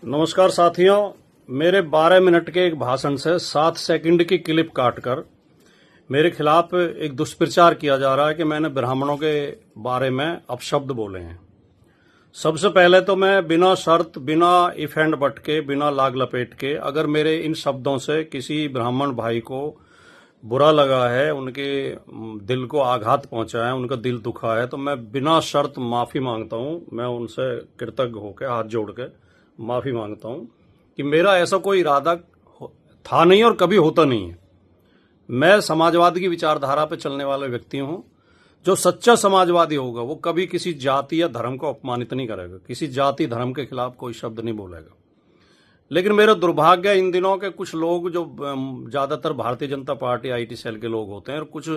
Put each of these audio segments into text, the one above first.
नमस्कार साथियों, मेरे 12 मिनट के एक भाषण से 7 सेकंड की क्लिप काटकर मेरे खिलाफ एक दुष्प्रचार किया जा रहा है कि मैंने ब्राह्मणों के बारे में अपशब्द बोले हैं। सबसे पहले तो मैं बिना शर्त, बिना इफ एंड बट के, बिना लाग लपेट के, अगर मेरे इन शब्दों से किसी ब्राह्मण भाई को बुरा लगा है, उनके दिल को आघात पहुंचा है, उनका दिल दुखा है, तो मैं बिना शर्त माफी मांगता हूं। मैं उनसे कृतज्ञ होकर हाथ जोड़ के माफी मांगता हूं कि मेरा ऐसा कोई इरादा था नहीं और कभी होता नहीं है। मैं समाजवाद की विचारधारा पर चलने वाले व्यक्ति हूं। जो सच्चा समाजवादी होगा वो कभी किसी जाति या धर्म को अपमानित नहीं करेगा, किसी जाति धर्म के खिलाफ कोई शब्द नहीं बोलेगा। लेकिन मेरा दुर्भाग्य इन दिनों के कुछ लोग, जो ज्यादातर Bharatiya Janata party IT cell के लोग होते हैं, और कुछ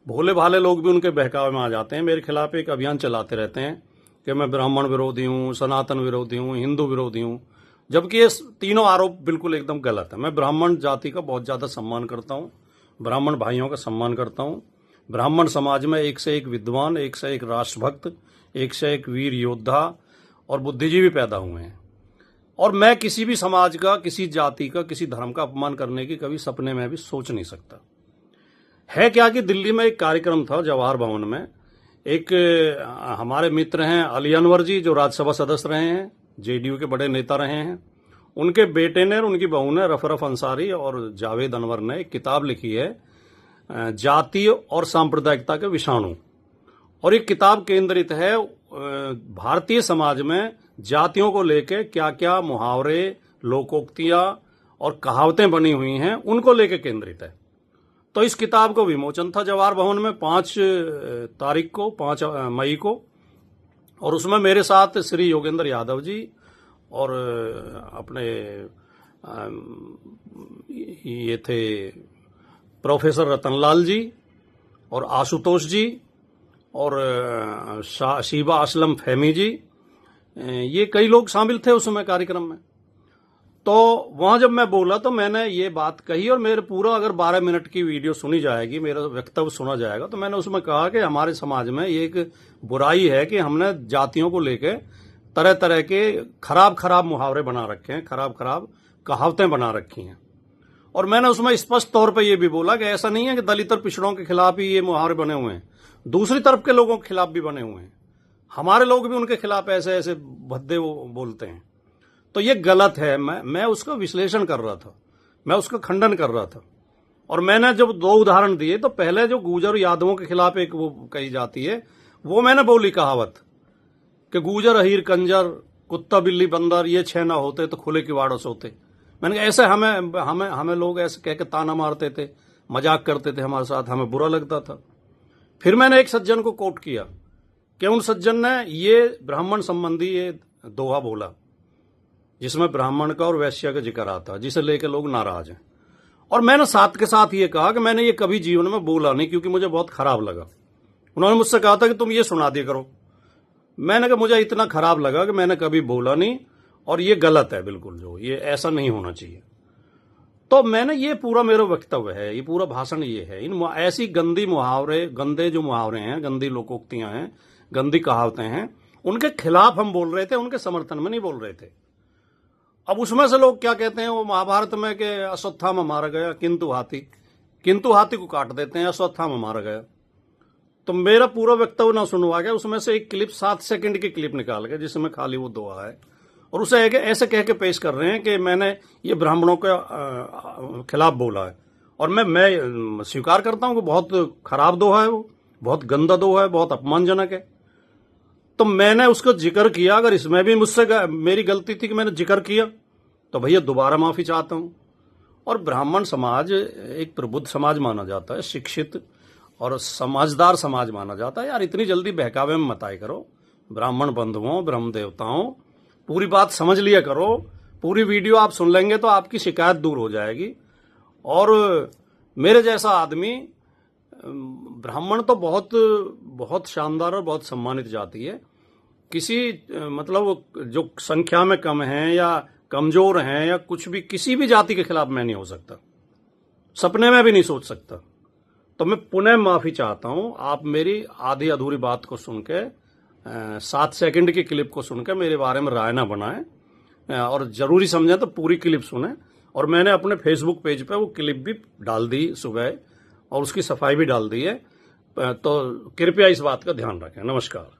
भोले भाले लोग भी उनके बहकावे में आ जाते हैं, मेरे खिलाफ एक अभियान चलाते रहते हैं कि मैं ब्राह्मण विरोधी हूं, सनातन विरोधी हूं, हिंदू विरोधी हूं, जबकि ये तीनों आरोप बिल्कुल एकदम गलत है। मैं ब्राह्मण जाति का बहुत ज्यादा सम्मान करता हूं, ब्राह्मण भाइयों का सम्मान करता हूं। ब्राह्मण समाज में एक से एक विद्वान, एक से एक राष्ट्रभक्त, एक से एक वीर योद्धा और बुद्धिजीवी पैदा हुए हैं, और मैं किसी भी समाज का, किसी जाति का, किसी धर्म का अपमान करने की कभी सपने में भी सोच नहीं सकता। है क्या कि दिल्ली में एक कार्यक्रम था जवाहर भवन में। एक हमारे मित्र हैं अली अनवर जी, जो राज्यसभा सदस्य रहे हैं, जेडीयू के बड़े नेता रहे हैं। उनके बेटे ने और उनकी बहू ने, रफरफ अंसारी और जावेद अनवर ने एक किताब लिखी है, जाति और सांप्रदायिकता के विषाणु। और ये किताब केंद्रित है भारतीय समाज में जातियों को लेकर क्या क्या मुहावरे, लोकोक्तियां और कहावतें बनी हुई हैं, उनको लेकर केंद्रित है। तो इस किताब को विमोचन था जवाहर भवन में 5 तारीख को, 5 मई को, और उसमें मेरे साथ श्री योगेंद्र यादव जी और अपने ये थे प्रोफेसर रतनलाल जी और आशुतोष जी और शीबा असलम फहमी जी, ये कई लोग शामिल थे उसमें कार्यक्रम में। तो वहां जब मैं बोला तो मैंने ये बात कही, और मेरे पूरा अगर 12 मिनट की वीडियो सुनी जाएगी, मेरा वक्तव्य सुना जाएगा, तो मैंने उसमें कहा कि हमारे समाज में ये एक बुराई है कि हमने जातियों को लेकर तरह तरह के खराब खराब मुहावरे बना रखे हैं, खराब खराब कहावतें बना रखी हैं। और मैंने उसमें स्पष्ट तौर पर यह भी बोला कि ऐसा नहीं है कि दलित और पिछड़ों के खिलाफ ही ये मुहावरे बने हुए हैं, दूसरी तरफ के लोगों के खिलाफ भी बने हुए हैं। हमारे लोग भी उनके खिलाफ ऐसे ऐसे भद्दे वो बोलते हैं। तो ये गलत है। मैं उसका विश्लेषण कर रहा था, मैं उसका खंडन कर रहा था। और मैंने जब 2 उदाहरण दिए, तो पहले जो गुर्जर यादवों के खिलाफ एक वो कही जाती है, वो मैंने बोली कहावत कि गुर्जर अहीर कंजर, कुत्ता बिल्ली बंदर, ये 6 ना होते तो खुले किवाड़ों सोते। मैंने कहा ऐसे हमें लोग ऐसे कह के ताना मारते थे, मजाक करते थे हमारे साथ, हमें बुरा लगता था। फिर मैंने एक सज्जन को कोट किया कि उन सज्जन ने ये ब्राह्मण संबंधी ये दोहा बोला जिसमें ब्राह्मण का और वैश्य का जिक्र आता, जिसे लेकर लोग नाराज हैं। और मैंने साथ के साथ ये कहा कि मैंने ये कभी जीवन में बोला नहीं, क्योंकि मुझे बहुत खराब लगा। उन्होंने मुझसे कहा था कि तुम ये सुना दिया करो। मैंने कहा मुझे इतना खराब लगा कि मैंने कभी बोला नहीं, और ये गलत है बिल्कुल, जो ये ऐसा नहीं होना चाहिए। तो मैंने ये पूरा मेरा वक्तव्य है, ये पूरा भाषण ये है। इन ऐसी गंदी मुहावरे, गंदे जो मुहावरे हैं, गंदी लोकोक्तियां हैं, गंदी कहावतें हैं, उनके खिलाफ हम बोल रहे थे, उनके समर्थन में नहीं बोल रहे थे। अब उसमें से लोग क्या कहते हैं, वो महाभारत में कि अश्वत्थामा मारा गया किंतु हाथी को काट देते हैं, अश्वत्थामा मारा गया। तो मेरा पूरा वक्तव्य ना सुनवा गया, उसमें से एक क्लिप 7 सेकंड की क्लिप निकाल के, जिसमें खाली वो दोहा है, और उसे ऐसे कह के पेश कर रहे हैं कि मैंने ये ब्राह्मणों के खिलाफ बोला है। और मैं स्वीकार करता हूं कि बहुत खराब दोहा है, वो बहुत गंदा दोहा है, बहुत अपमानजनक है। तो मैंने उसका जिक्र किया। अगर इसमें भी मुझसे मेरी गलती थी कि मैंने जिक्र किया, तो भैया दोबारा माफी चाहता हूं। और ब्राह्मण समाज एक प्रबुद्ध समाज माना जाता है, शिक्षित और समझदार समाज माना जाता है। यार इतनी जल्दी बहकावे में मत आए करो। ब्राह्मण बंधुओं, ब्रह्म देवताओं, पूरी बात समझ लिया करो। पूरी वीडियो आप सुन लेंगे तो आपकी शिकायत दूर हो जाएगी। और मेरे जैसा आदमी, ब्राह्मण तो बहुत बहुत शानदार और बहुत सम्मानित जाति है। किसी मतलब जो संख्या में कम है या कमजोर हैं या कुछ भी, किसी भी जाति के खिलाफ मैं नहीं हो सकता, सपने में भी नहीं सोच सकता। तो मैं पुनः माफी चाहता हूं। आप मेरी आधी अधूरी बात को सुन के, 7 सेकंड की क्लिप को सुनकर मेरे बारे में राय ना बनाएं। और जरूरी समझें तो पूरी क्लिप सुने। और मैंने अपने फेसबुक पेज पे वो क्लिप भी डाल दी सुबह और उसकी सफाई भी डाल दी है, तो कृपया इस बात का ध्यान रखें। नमस्कार।